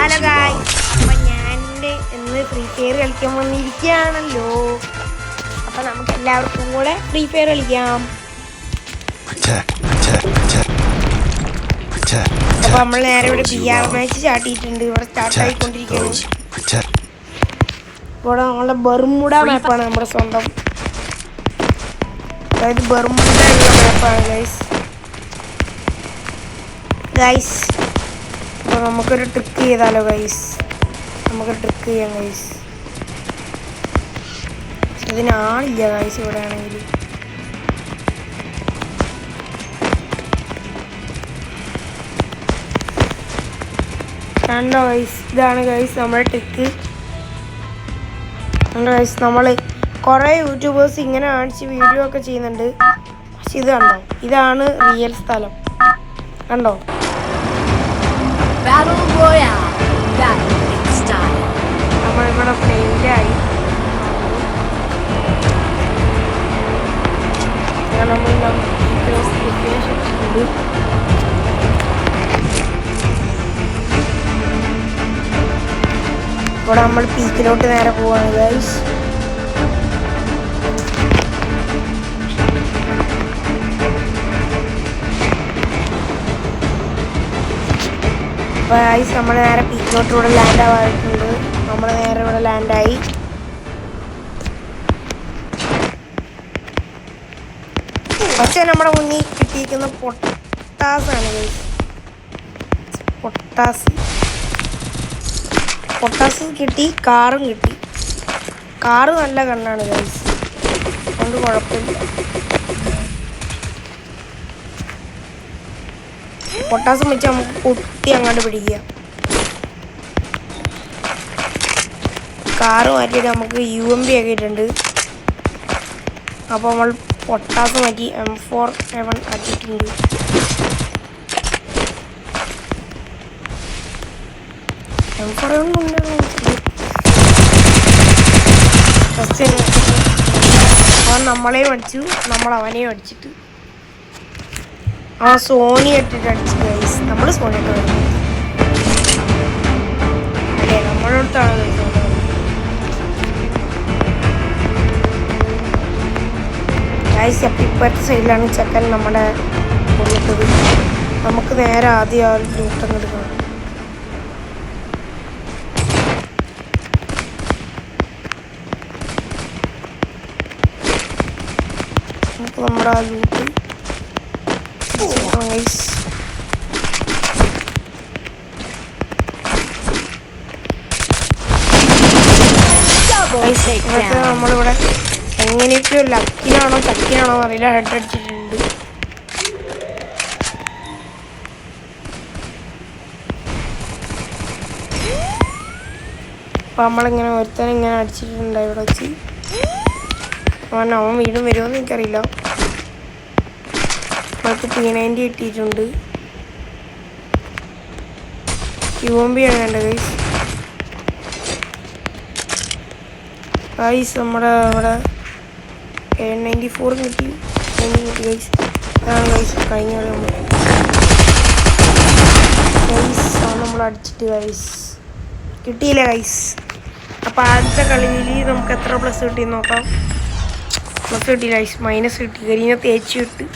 Hello guys, അപ്പം ഞാൻ ഇന്ന് ഫ്രീ ഫയർ കളിക്കാൻ വന്നിരിക്കുകയാണല്ലോ. അപ്പം നമുക്ക് എല്ലാവർക്കും കൂടെ ഫ്രീ ഫയർ കളിക്കാം. അപ്പം നമ്മൾ നേരെ ഇവിടെ PR മാച്ച് സ്റ്റാർട്ട് ഇവിടെ സ്റ്റാർട്ട് ആയിക്കൊണ്ടിരിക്കുന്നു. ഇവിടെ നമ്മളുടെ ബർമുഡ മാപ്പാണ് നമ്മുടെ സ്വന്തം, അതായത് ബർമുഡ മാപ്പാണ് ഗൈസ്. അപ്പോൾ നമുക്കൊരു ട്രിക്ക് ചെയ്താലോ ഗൈസ്, നമുക്ക് ട്രിക്ക് ചെയ്യാം ഗൈസ്. ഇതിനാളില്ല ഗൈസ് ഇവിടെ ആണെങ്കിൽ. കണ്ടോ ഗൈസ്, ഇതാണ് ഗൈസ് നമ്മുടെ ട്രിക്ക്. കണ്ടോ ഗൈസ്, നമ്മൾ കുറേ യൂട്യൂബേഴ്സ് ഇങ്ങനെ കാണിച്ച് വീഡിയോ ഒക്കെ ചെയ്യുന്നുണ്ട്. പക്ഷെ ഇത് കണ്ടോ, ഇതാണ് റിയൽ സ്ഥലം. കണ്ടോ, നമ്മളിവിടെ പ്ലെയിനിലായി. ഇവിടെ നമ്മൾ പീക്കിലോട്ട് നേരെ പോവാണ് ഗൈസ്. അപ്പോൾ ഗൈസ് നമ്മൾ നേരെ പീക്കിലോട്ട് ഇവിടെ ലാൻഡ് ആവായിട്ടുണ്ട്. നമ്മൾ നേരെ ഇവിടെ ലാൻഡായി. പക്ഷേ നമ്മുടെ മുന്നിൽ കിട്ടിയിരിക്കുന്ന പൊട്ടാസാണ് ഗൈസ്. പൊട്ടാസ് കിട്ടി, കാറും കിട്ടി. കാറ് നല്ല കണ്ണാണ് ഗൈസ്, അതുകൊണ്ട് കുഴപ്പമില്ല. പൊട്ടാസും വെച്ച് നമുക്ക് കുത്തി അങ്ങോട്ട് പിടിക്കുക. കാറ് മാറ്റിയിട്ട് നമുക്ക് UMP ഒക്കെ ഇട്ടുണ്ട്. അപ്പോൾ നമ്മൾ പൊട്ടാസ് മാറ്റി M4A1 ആക്കിയിട്ടുണ്ട്. അവൻ നമ്മളെയും അടിച്ചു, നമ്മൾ അവനെയും അടിച്ചിട്ട് ആ സോണി ഇട്ടിട്ട് അടിച്ചു ഗൈസ്. നമ്മൾ സോണി ഇട്ട് വരുന്നത് അല്ലേ, നമ്മുടെ അടുത്താണ് ഗൈസ്. അപ്പം ഇപ്പോഴത്തെ സൈഡിലാണ് ചെക്കൻ നമ്മുടെ കൊണ്ടിട്ടത്. നമുക്ക് നേരെ ആദ്യം ആ ലൂട്ടം എടുക്കണം. നമുക്ക് നമ്മുടെ ആ ലൂട്ട് ഗൈസ്. നമ്മളിവിടെ എങ്ങനെയൊക്കെയോ ലക്കിനാണോ ചക്കിനാണോ അറിയില്ല, ഹെഡ് അടിച്ചിട്ടുണ്ട്. അപ്പം നമ്മളിങ്ങനെ ഒരുത്തനെ ഇങ്ങനെ അടിച്ചിട്ടുണ്ട് ഇവിടെ വെച്ച്. അവൻ വീണ്ടും വരുമോയെന്ന് എനിക്കറിയില്ല. നമുക്ക് P90 കിട്ടിയിട്ടുണ്ട്. UMP ആണ് വേണ്ടത് ഗൈസ്. ഗൈസ് നമ്മുടെ ഇവിടെ A94 കിട്ടി ഗൈസ്. അതാണ് ഗൈസ് കഴിഞ്ഞ കളി നമ്മൾ അടിച്ചിട്ട് ഗൈസ് കിട്ടിയില്ല ഗൈസ്. അപ്പോൾ ആദ്യത്തെ കളിയിൽ നമുക്ക് എത്ര പ്ലസ് കിട്ടിയെന്ന് നോക്കാം. പ്ലസ് കിട്ടി ഗൈസ്, മൈനസ് കിട്ടി. കരിനെ തേച്ച് കിട്ടി.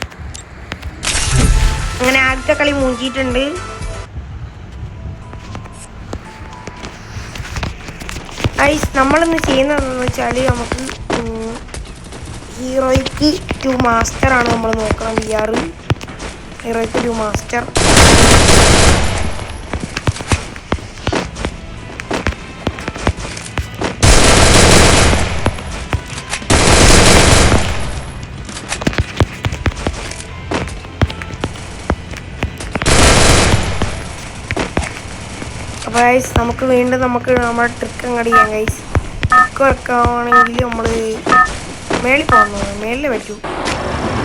അങ്ങനെ ആദ്യത്തെ കളി മൂക്കിയിട്ടുണ്ട്. ഗൈസ് നമ്മളിന്ന് ചെയ്യുന്നതെന്ന് വെച്ചാൽ നമുക്ക് ഹീറോയ്ക്ക് 2 മാസ്റ്ററാണ് നമ്മൾ നോക്കണം. VR ഹീറോയ്ക്ക് 2 master. അപ്പോൾ ഗൈസ് നമുക്ക് വീണ്ടും നമ്മുടെ ട്രിക്ക് അങ്ങോട്ട് ചെയ്യാം ഗൈസ്. ട്രിക്ക് വെക്കുകയാണെങ്കിൽ നമ്മൾ മേളിൽ പോകുന്നു, മേളിൽ പറ്റൂ.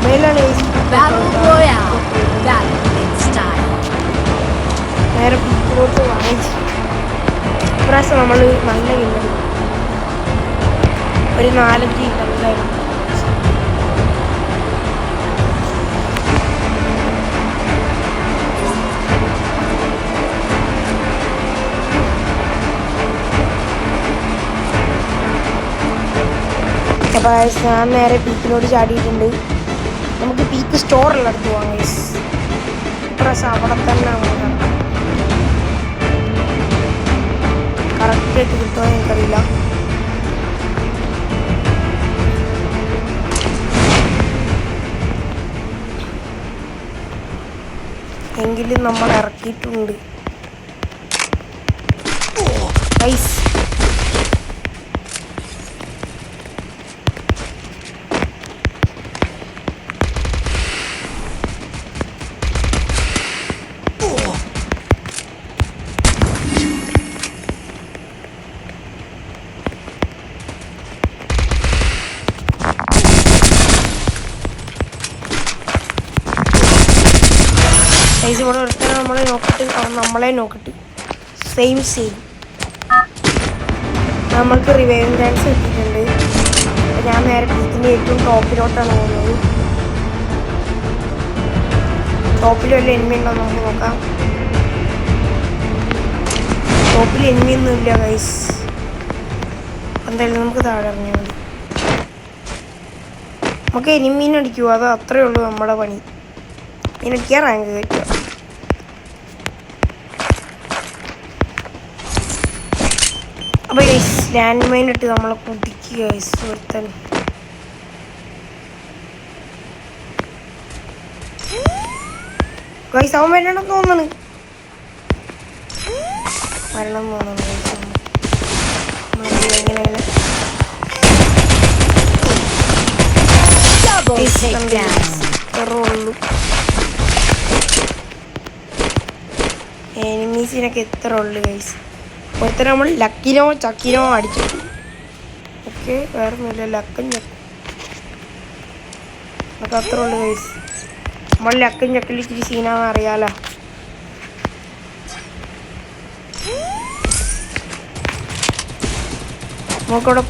മേളിലാണ് നേരെ പീക്കിലോട്ട് വാങ്ങിച്ചു. ഇപ്രാവശ്യം നമ്മൾ നല്ല കിട്ടും, ഒരു 4-5 കിട്ടും. അപ്പോൾ ഞാൻ നേരെ പീക്കിലോട്ട് ചാടിയിട്ടുണ്ട്. നമുക്ക് പീക്ക് സ്റ്റോറുള്ള അടുത്ത് പോകാം ഗൈസ്. ഇപ്രാവശ്യം അവിടെ തന്നെ നമ്മൾ കറക്റ്റായിട്ട് കിട്ടുമോ എനിക്കറിയില്ല. എങ്കിലും നമ്മൾ ഇറക്കിയിട്ടുണ്ട് ഗൈസ്. ഇവിടെ ഒരുത്തരം നമ്മളെ നോക്കിട്ട് അവൻ നമ്മളെ നോക്കിട്ട് സെയിം നമ്മൾക്ക് റിവൈവിങ് ചാൻസ് കിട്ടിയിട്ടുണ്ട്. ഞാൻ നേരെ പീക്കിൻ്റെ ഏറ്റവും ടോപ്പിലോട്ടാണ് പോകുന്നത്. ടോപ്പിൽ വല്ല എനിമി ഉണ്ടോ നമുക്ക് നോക്കാം. ടോപ്പിൽ എനിമിയൊന്നും ഇല്ല ഗൈസ്. എന്തായാലും നമുക്ക് താഴെ ഇറങ്ങിയാൽ മതി. നമുക്ക് എനിമീൻ അടിക്കുമോ? അത് അത്രയേ ഉള്ളൂ നമ്മുടെ പണി. മീനടിക്കാൻ റാങ്ക് കയറ്റുക. അപ്പോൾ ഗൈസ് ലാൻഡ് മൈൻ ഇട്ട് നമ്മളെ കുടിക്കുക ഗൈസ്. ഒരുത്തൻ ഗൈസ് അവൻ വരണം തോന്നണ് ഗൈസ്. എങ്ങനെ ഉള്ളൂ എനിമീസിനൊക്കെ എത്ര ഉള്ളു ഗൈസ്. ഒരുത്തരം നമ്മൾ ലക്കിനോ ചക്കിനോ അടിച്ചിട്ടു. ഓക്കെ വേറെ ഒന്നുമില്ല. ലക്കും ചക്കും അതൊക്കെ അത്ര ഉള്ളു ഗൈസ്. നമ്മൾ ലക്കും ചക്കിൽ ഇച്ചിരി സീനാന്ന് അറിയാലോ. നമുക്കവിടെ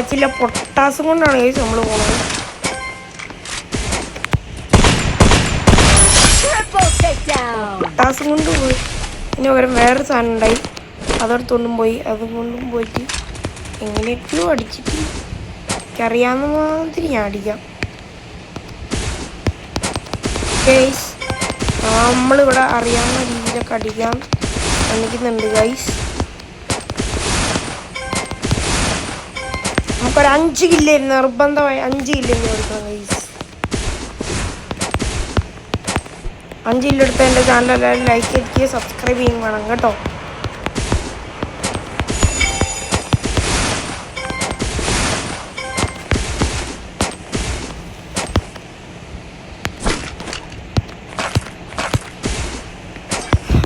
ചില്ല പൊട്ടാസും കൊണ്ടാണ് ഗൈസ് നമ്മൾ പോണത്. പൊട്ടാസും കൊണ്ട് പോയി. പിന്നെ പകരം വേറൊരു സാധനം ഉണ്ടായി, അതെടുത്തോണ്ടും പോയി. അതുകൊണ്ടും പോയിട്ട് എങ്ങനെയൊക്കെയോ അടിച്ചിട്ട് എനിക്കറിയാവുന്ന മാതിരി ഞാൻ അടിക്കാം ഗൈസ്. നമ്മളിവിടെ അറിയാവുന്ന രീതിയിലൊക്കെ അടിക്കാൻ ശ്രമിക്കുന്നുണ്ട് ഗൈസ്. നമുക്കൊരു 5 കില്ലായിരുന്നു നിർബന്ധമായി. 5 കില്ലെന്ന് കൊടുക്കണം ഗൈസ്. 5 കില്ലെടുത്ത എൻ്റെ ചാനൽ എല്ലാവരും ലൈക്ക് അടിക്കുക, സബ്സ്ക്രൈബ് ചെയ്യും വേണം കേട്ടോ.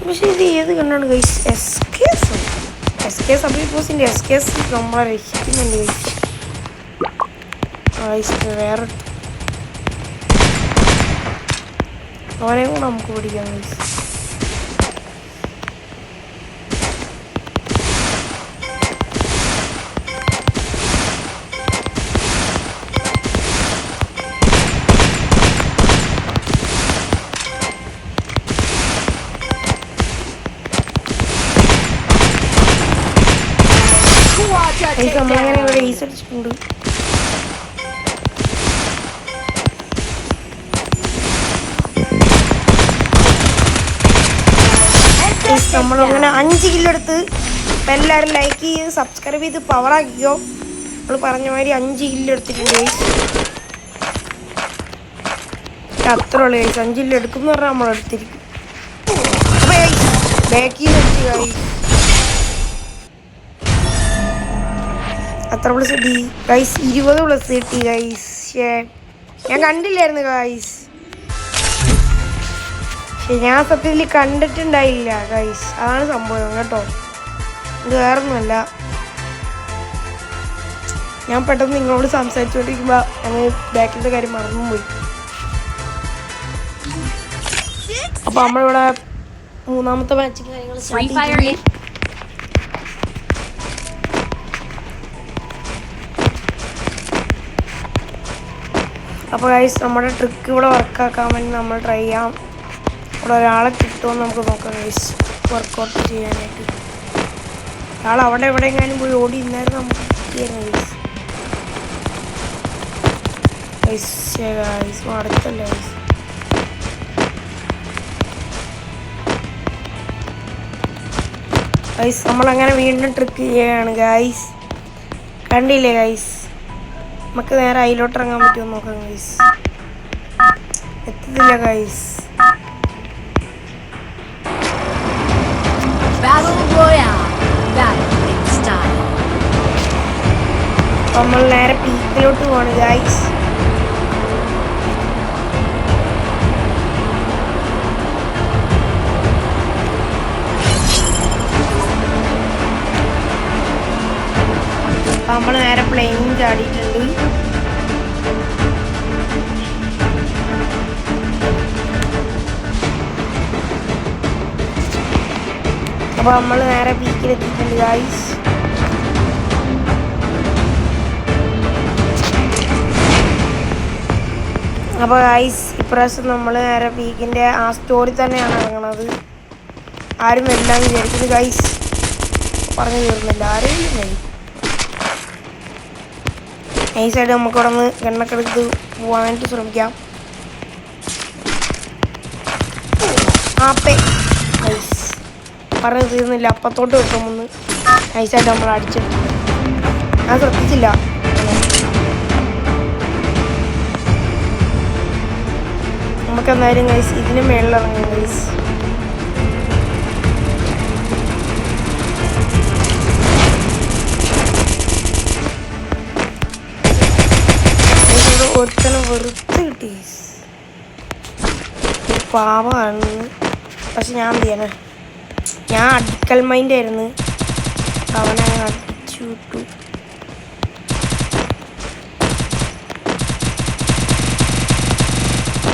പക്ഷേ ഇത് ഏത് കണ്ടാണ് ഗൈസ്? SKS അബിബോസിൻ്റെ SKS നമ്മളെ രക്ഷിക്കുന്നുണ്ട് ഗൈസ്. വേറെ അവനെ കൂടെ നമുക്ക് പിടിക്കാം ഗൈസ്. നമ്മളങ്ങനെ ഇവിടെ ഈസ് അടിച്ചിട്ടുണ്ട്. നമ്മളങ്ങനെ 5 കില്ലെടുത്ത്. അപ്പം എല്ലാവരും ലൈക്ക് ചെയ്ത് സബ്സ്ക്രൈബ് ചെയ്ത് പവറാക്കിക്കോ. നമ്മൾ പറഞ്ഞ മാതിരി 5 കില്ലെടുത്തിട്ടുണ്ട് ഗൈസ്. അത്ര ഉള്ളു ഗൈസ്. 5 കില്ലെടുക്കും എന്ന് പറഞ്ഞാൽ നമ്മളെടുത്തിരിക്കും. അപ്പം ഗൈസ് ബാക്കിൽ നിന്ന് അടിച്ച് ഗൈസ്. അത്ര പ്ലസ് കിട്ടി ഗൈസ്. 20 പ്ലസ് കിട്ടി ഗൈസ്. ഞാൻ കണ്ടില്ലായിരുന്നു ഗൈസ്. ഞാൻ സത്യത്തിൽ കണ്ടിട്ടുണ്ടായില്ല ഗൈസ്. അതാണ് സംഭവം കേട്ടോ. ഇത് വേറൊന്നുമല്ല. ഞാൻ പെട്ടെന്ന് നിങ്ങളോട് സംസാരിച്ചുകൊണ്ടിരിക്കുമ്പോൾ ഞങ്ങൾ ബാക്കിലത്തെ കാര്യം മറന്നും പോയി. അപ്പോൾ നമ്മളിവിടെ 3ാമത്തെ മാച്ചിങ് കാര്യങ്ങൾ അപ്പോൾ ഗൈസ് നമ്മുടെ ട്രിക്ക് ഇവിടെ വർക്കാക്കാൻ വേണ്ടി നമ്മൾ ട്രൈ ചെയ്യാം. ഇവിടെ ഒരാളെ കിട്ടുമെന്ന് നമുക്ക് നോക്കാം ഗൈസ്. വർക്കൗട്ട് ചെയ്യാനായിട്ട് ഒരാൾ അവിടെ എവിടെ എങ്ങാനും പോയി ഓടി ഇന്നായിരുന്നു നമുക്ക് കിട്ടിയായിരുന്നു ഗൈസ്. അടുത്തല്ലേ ഗൈസ്. നമ്മളങ്ങനെ വീണ്ടും ട്രിക്ക് ചെയ്യുകയാണ് ഗൈസ്. കണ്ടില്ലേ ഗൈസ്? നമുക്ക് നേരെ അതിലോട്ട് ഇറങ്ങാൻ പറ്റുമോ നോക്കാം ഗൈസ്. എത്തത്തില്ല ഗൈസ്. നമ്മൾ നേരെ പീക്കിലോട്ട് പോവാണ് ഗൈസ്. നമ്മൾ നേരെ പ്ലെയിനും ചാടിയിട്ടുണ്ട്. അപ്പോൾ നമ്മൾ നേരെ പീക്കിലെത്തിയിട്ടുണ്ട് ഗൈസ്. അപ്പോൾ ഗൈസ് ഇപ്രാവശ്യം നമ്മൾ നേരെ പീക്കിൻ്റെ ആ സ്റ്റോറി തന്നെയാണ് ഇറങ്ങണത്. ആരും എല്ലാം വിചാരിക്കുന്നത് ഗൈസ്. പറഞ്ഞു തീർന്നില്ല, ആരെങ്കിലും മതി. നൈസായിട്ട് നമുക്ക് ഇവിടെ നിന്ന് ഗണ്ണൊക്കെ എടുത്ത് പോകാനായിട്ട് ശ്രമിക്കാം. ഗൈസ് പറഞ്ഞു തീർന്നില്ല, അപ്പത്തോട്ട് വെക്കുമെന്ന് നൈസായിട്ട് നമ്മൾ അടിച്ചിട്ടുണ്ട്. ഞാൻ ശ്രദ്ധിച്ചില്ല. നമുക്ക് എന്തായാലും ഗൈസ് ഇതിന് മേളിലിറങ്ങും ഗൈസ്. ഒരുത്തനെ വെറുതെ കിട്ടി. പാവമാണ്. പക്ഷെ ഞാൻ എന്ത് ചെയ്യാനാ, ഞാൻ അടിക്കൽ മൈൻഡ് ആയിരുന്നു. അവനെ അടിച്ചു വിട്ടു.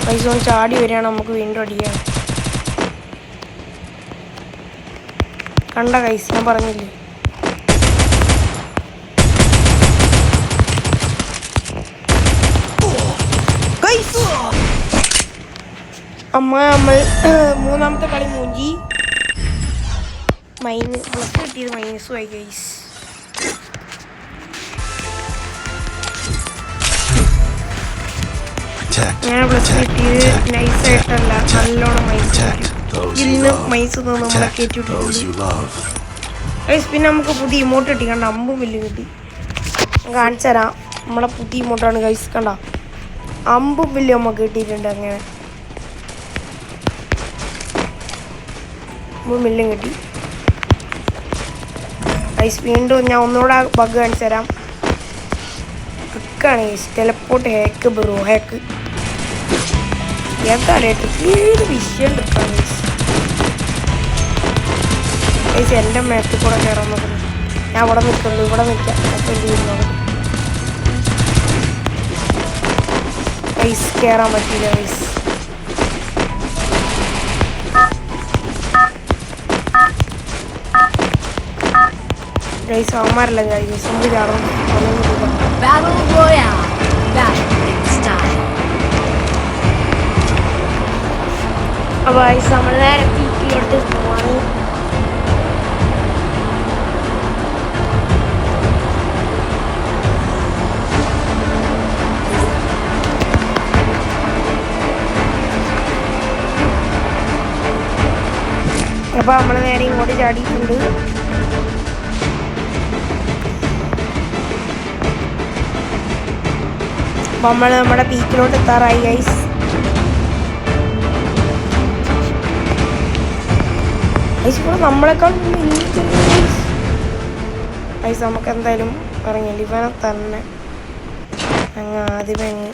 പൈസ ചാടി വരികയാണ്, നമുക്ക് വീണ്ടും അടിക്കാം. കണ്ട കൈസ്, ഞാൻ പറഞ്ഞില്ലേ. നമ്മൾ മൂന്നാമത്തെ കളി മൂഞ്ചി. പ്ലസ് കിട്ടിയത് മൈനസുമായി ഗൈസ്. ഞാൻ പ്ലസ് കിട്ടിയത് നൈസായിട്ടല്ല, നല്ലോണം മൈസ്. ഇതിന് മൈസ് നമ്മളെ കയറ്റിവിട്ടിട്ടുണ്ട്. പിന്നെ നമുക്ക് പുതിയ ഇമോട്ട് കിട്ടി. കണ്ട, അമ്പും വില്ലും കിട്ടി. കാണിച്ചു തരാം. നമ്മളെ പുതിയ ഇമോട്ടാണ് ഗൈസ്. കണ്ട, അമ്പും വില്ലും നമുക്ക് കിട്ടിയിട്ടുണ്ട്. അങ്ങനെ മില്ലും കിട്ടി ഗൈസ്. വീണ്ടും ഞാൻ ഒന്നുകൂടെ ബഗ് കാണിച്ചു തരാം. ട്രിക്കാണ് guys. Teleport hack bro, hack. എന്താണ് ട്രിക്ക്? ഏത് വിഷയം ട്രിക്കാണ് ഗൈസ്. ഗൈസ് എൻ്റെ മാപ്പിൽ കൂടെ കയറാൻ നോക്കുന്നു. ഞാൻ ഇവിടെ നിൽക്കുന്നുണ്ട്, ഇവിടെ നിൽക്കാം. അപ്പം എന്ത് ചെയ്യുന്നു ഗൈസ്? കയറാൻ പറ്റില്ല ഗൈസ്. ഗൈസ് അവന്മാരെല്ലാം ഗൈസ് നമുക്ക് ചാടും. അപ്പോൾ ഗൈസ് നമ്മൾ നേരെ പീക്കിലോട്ട് പോവാണ്. അപ്പോൾ നമ്മൾ നേരെ ഇങ്ങോട്ട് ചാടിയിട്ടുണ്ട്. നമ്മൾ നമ്മുടെ പീക്കിലോട്ട് എത്താറായി ഗൈസ്. ഇവിടെ നമ്മളെക്കാൾ ഗൈസ് നമുക്ക് എന്തായാലും ഇറങ്ങില്ല. ഇവനെ തന്നെ അങ്ങ് ആദ്യമേ അങ്ങ്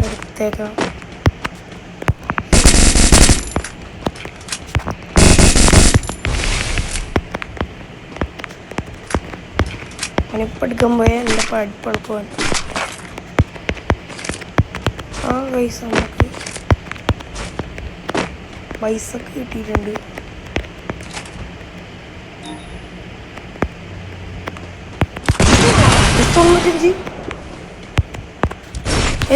എടുത്തേക്കാം. അവനിപ്പോൾ എടുക്കുമ്പോഴേ എൻ്റെ പഠിപ്പുഴപ്പം. ആ ഗൈസ് നമുക്ക് പൈസ ഒക്കെ കിട്ടിയിട്ടുണ്ട്.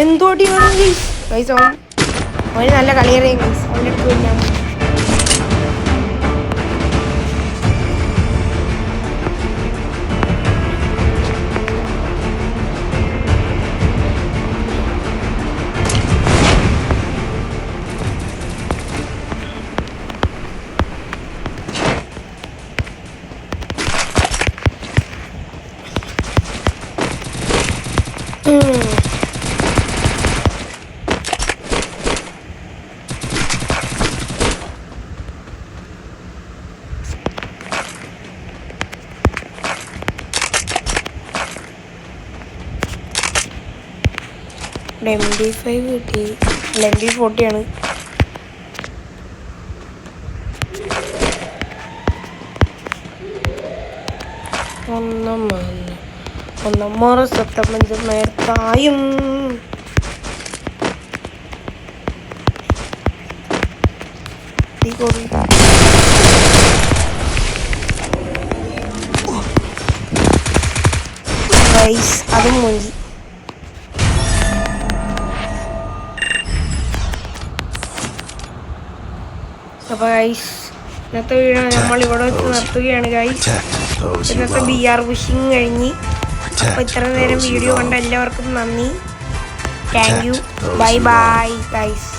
എന്തോ അടി വേണം ഗൈസ്. ഗൈസ് അവന് നല്ല കളിയറിയാം ഗൈസ്. അവൻ്റെ അടുത്ത് കഴിഞ്ഞാൽ MP5 കിട്ടി. അല്ല MP40 ആണ്. ഒന്നമ്മോറ സത്തമ്മഞ്ച് മേർത്തായും അതും മുഞ്ചി. അപ്പോൾ ഗൈസ് ഇന്നത്തെ വീഡിയോ നമ്മൾ ഇവിടെ വെച്ച് നിർത്തുകയാണ് ഗൈസ്. ഇന്നത്തെ BR പുഷിങ് കഴിഞ്ഞ്. അപ്പോൾ ഇത്ര നേരം വീഡിയോ കണ്ട എല്ലാവർക്കും നന്ദി. Thank you. Bye bye guys.